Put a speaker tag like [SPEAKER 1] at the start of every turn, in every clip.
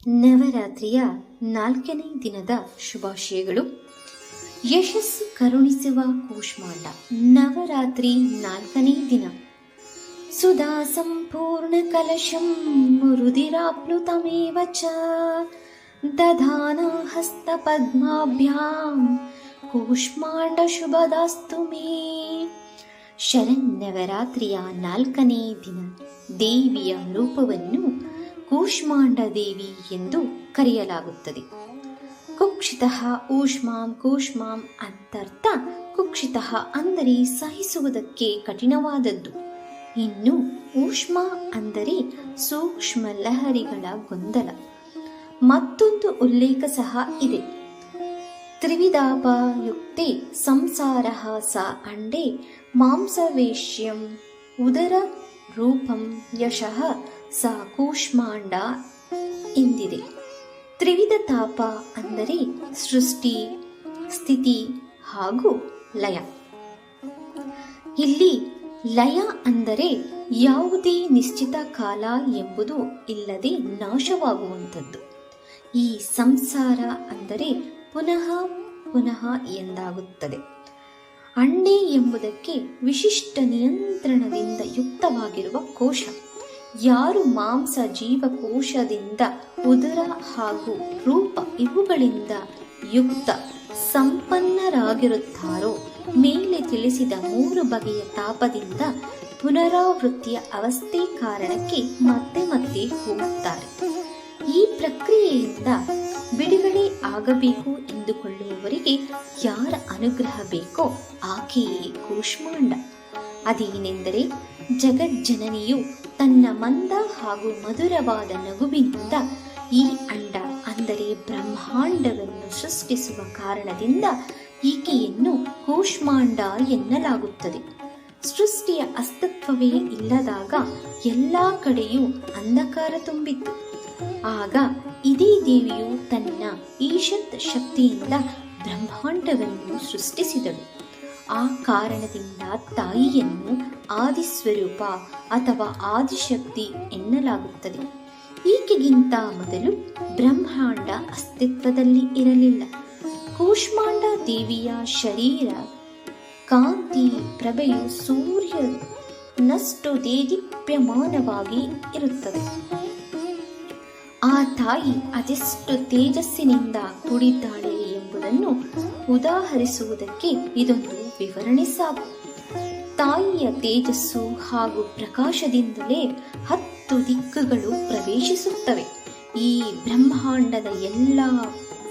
[SPEAKER 1] ನವರಾತ್ರಿಯ 4ನೇ ದಿನದ ಶುಭಾಶಯಗಳು. ಯಶಸ್ಸು ಕರುಣಿಸುವ ಕೂಷ್ಮಾಂಡ. ನವರಾತ್ರಿ 4ನೇ ದಿನ. ಸುಧಾ ಸಂಪೂರ್ಣ ಕಲಶಂ ರುದಿರಾಪ್ಲುತಮೇವ ಚ ದಧಾನ ಹಸ್ತ ಪದ್ಮಾಭ್ಯಾಂ ಕೂಷ್ಮಾಂಡ ಶುಭದಾಸ್ತು ಮೇ. ಶರನ್ನವರಾತ್ರಿಯ 4ನೇ ದಿನ ದೇವಿಯ ರೂಪವನ್ನು ಕೂಷ್ಮಾಂಡ ದೇವಿ ಎಂದು ಕರೆಯಲಾಗುತ್ತದೆ. ಕುಕ್ಷಿತಃ ಊಷ್ಮಾಂ ಕೂಷ್ಮಾಂ ಅಂತರ್ಥ. ಕುಕ್ಷಿತಃ ಅಂದರೆ ಸಹಿಸುವುದಕ್ಕೆ ಕಠಿಣವಾದದ್ದು. ಇನ್ನು ಊಷ್ಮ ಅಂದರೆ ಸೂಕ್ಷ್ಮ ಲಹರಿಗಳ ಗೊಂದಲ. ಮತ್ತೊಂದು ಉಲ್ಲೇಖ ಸಹ ಇದೆ. ತ್ರಿವಿಧಾಪಯುಕ್ತೆ ಸಂಸಾರ ಸ ಅಂಡೇ ಮಾಂಸವೇಶ್ಯಂ ಉದರ ರೂಪಂ ಯಶಃ ಸ ಕೂಷ್ಮಾಂಡ ಎಂದಿದೆ. ತ್ರಿವಿಧ ತಾಪ ಅಂದರೆ ಸೃಷ್ಟಿ, ಸ್ಥಿತಿ ಹಾಗೂ ಲಯ. ಇಲ್ಲಿ ಲಯ ಅಂದರೆ ಯಾವುದೇ ನಿಶ್ಚಿತ ಕಾಲ ಎಂಬುದು ಇಲ್ಲದೆ ನಾಶವಾಗುವಂಥದ್ದು. ಈ ಸಂಸಾರ ಅಂದರೆ ಪುನಃ ಪುನಃ ಎಂದಾಗುತ್ತದೆ. ಅಂಡೆ ಎಂಬುದಕ್ಕೆ ವಿಶಿಷ್ಟ ನಿಯಂತ್ರಣದಿಂದ ಯುಕ್ತವಾಗಿರುವ ಕೋಶ. ಯಾರು ಮಾಂಸ ಜೀವಕೋಶದಿಂದ ಉದರ ಹಾಗೂ ರೂಪ ಇವುಗಳಿಂದ ಯುಕ್ತ ಸಂಪನ್ನರಾಗಿರುತ್ತಾರೋ ಮೇಲೆ ತಿಳಿಸಿದ 3 ಬಗೆಯ ತಾಪದಿಂದ ಪುನರಾವೃತ್ತಿಯ ಅವಸ್ಥೆ ಕಾರಣಕ್ಕೆ ಮತ್ತೆ ಮತ್ತೆ ಹೋಗುತ್ತಾರೆ. ಈ ಪ್ರಕ್ರಿಯೆಯಿಂದ ಬಿಡುಗಡೆ ಆಗಬೇಕು ಎಂದುಕೊಳ್ಳುವವರಿಗೆ ಯಾರ ಅನುಗ್ರಹ ಬೇಕೋ ಆಕೆಯೇ ಕೂಷ್ಮಾಂಡ. ಅದೇನೆಂದರೆ ಜಗಜ್ಜನನಿಯು ತನ್ನ ಮಂದ ಹಾಗೂ ಮಧುರವಾದ ನಗುವಿನಿಂದ ಈ ಅಂಡ ಅಂದರೆ ಬ್ರಹ್ಮಾಂಡವನ್ನು ಸೃಷ್ಟಿಸುವ ಕಾರಣದಿಂದ ಈಕೆಯನ್ನು ಕೂಷ್ಮಾಂಡ ಎನ್ನಲಾಗುತ್ತದೆ. ಸೃಷ್ಟಿಯ ಅಸ್ತಿತ್ವವೇ ಇಲ್ಲದಾಗ ಎಲ್ಲ ಕಡೆಯೂ ಅಂಧಕಾರ ತುಂಬಿತ್ತು. ಆಗ ಇದೇ ದೇವಿಯು ತನ್ನ ಈಶತ್ ಶಕ್ತಿಯಿಂದ ಬ್ರಹ್ಮಾಂಡವನ್ನು ಸೃಷ್ಟಿಸಿದಳು. ಆ ಕಾರಣದಿಂದ ತಾಯಿಯನ್ನು ಆದಿಸ್ವರೂಪ ಅಥವಾ ಆದಿಶಕ್ತಿ ಎನ್ನಲಾಗುತ್ತದೆ. ಈಕೆಗಿಂತ ಮೊದಲು ಬ್ರಹ್ಮಾಂಡ ಅಸ್ತಿತ್ವದಲ್ಲಿ ಇರಲಿಲ್ಲ. ಕೂಷ್ಮಾಂಡ ದೇವಿಯ ಶರೀರ ಕಾಂತಿ ಪ್ರಭೆಯು ಸೂರ್ಯನಷ್ಟು ದೇದೀಪ್ಯಮಾನವಾಗಿ ಇರುತ್ತದೆ. ಆ ತಾಯಿ ಅದೆಷ್ಟು ತೇಜಸ್ಸಿನಿಂದ ಕೂಡಿದ್ದಾಳೆ ಎಂಬುದನ್ನು ಉದಾಹರಿಸುವುದಕ್ಕೆ ಇದೊಂದು ವಿವರಣೆ ಸಾಕು. ತಾಯಿಯ ತೇಜಸ್ಸು ಹಾಗೂ ಪ್ರಕಾಶದಿಂದಲೇ 10 ದಿಕ್ಕುಗಳು ಪ್ರವೇಶಿಸುತ್ತವೆ. ಈ ಬ್ರಹ್ಮಾಂಡದ ಎಲ್ಲ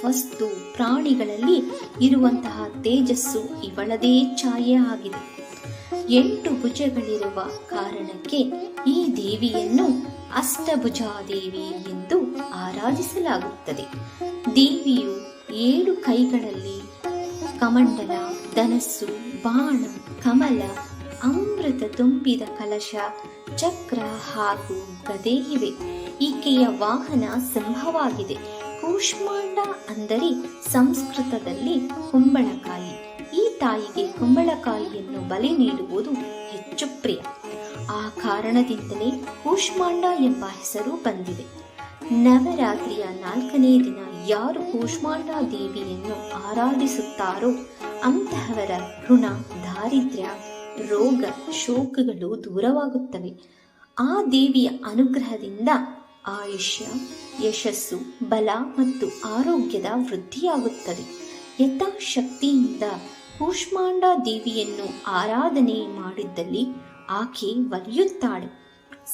[SPEAKER 1] ವಸ್ತು ಪ್ರಾಣಿಗಳಲ್ಲಿ ಇರುವಂತಹ ತೇಜಸ್ಸು ಇವಳದೇ ಛಾಯೆ ಆಗಿದೆ. 8 ಭುಜಗಳಿರುವ ಕಾರಣಕ್ಕೆ ಈ ದೇವಿಯನ್ನು ಅಷ್ಟಭುಜಾದೇವಿ ಎಂದು ಆರಾಧಿಸಲಾಗುತ್ತದೆ. ದೇವಿಯು 7 ಕೈಗಳಲ್ಲಿ ಕಮಂಡಲ, ಧನಸ್ಸು, ಬಾಣ, ಕಮಲ, ಅಮೃತ ತುಂಬಿದ ಕಲಶ, ಚಕ್ರ ಹಾಗೂ ಗದೆ ಇವೆ. ಈಕೆಯ ವಾಹನ ಸಿಂಹವಾಗಿದೆ. ಕೂಷ್ಮಾಂಡ ಅಂದರೆ ಸಂಸ್ಕೃತದಲ್ಲಿ ಕುಂಬಳಕಾಯಿ. ಈ ತಾಯಿಗೆ ಕುಂಬಳಕಾಯಿಯನ್ನು ಬಲಿ ನೀಡುವುದು ಹೆಚ್ಚು ಪ್ರಿಯ. ಆ ಕಾರಣದಿಂದಲೇ ಕೂಷ್ಮಾಂಡ ಎಂಬ ಹೆಸರು ಬಂದಿದೆ. ನವರಾತ್ರಿಯ 4ನೇ ದಿನ ಯಾರು ಕೂಷ್ಮಾಂಡ ದೇವಿಯನ್ನು ಆರಾಧಿಸುತ್ತಾರೋ ಅಂತಹವರ ಋಣ, ದಾರಿದ್ರ್ಯ, ರೋಗ, ಶೋಕಗಳು ದೂರವಾಗುತ್ತವೆ. ಆ ದೇವಿಯ ಅನುಗ್ರಹದಿಂದ ಆಯುಷ್ಯ, ಯಶಸ್ಸು, ಬಲ ಮತ್ತು ಆರೋಗ್ಯದ ವೃದ್ಧಿಯಾಗುತ್ತದೆ. ಯಥಾಶಕ್ತಿಯಿಂದ ಕೂಷ್ಮಾಂಡ ದೇವಿಯನ್ನು ಆರಾಧನೆ ಮಾಡಿದ್ದಲ್ಲಿ ಆಕೆ ಒಲಿಯುತ್ತಾಳೆ.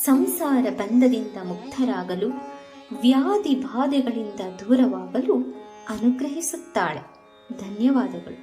[SPEAKER 1] ಸಂಸಾರ ಬಂಧದಿಂದ ಮುಕ್ತರಾಗಲು, ವ್ಯಾಧಿ ಬಾಧೆಗಳಿಂದ ದೂರವಾಗಲು ಅನುಗ್ರಹಿಸುತ್ತಾಳೆ. ಧನ್ಯವಾದಗಳು.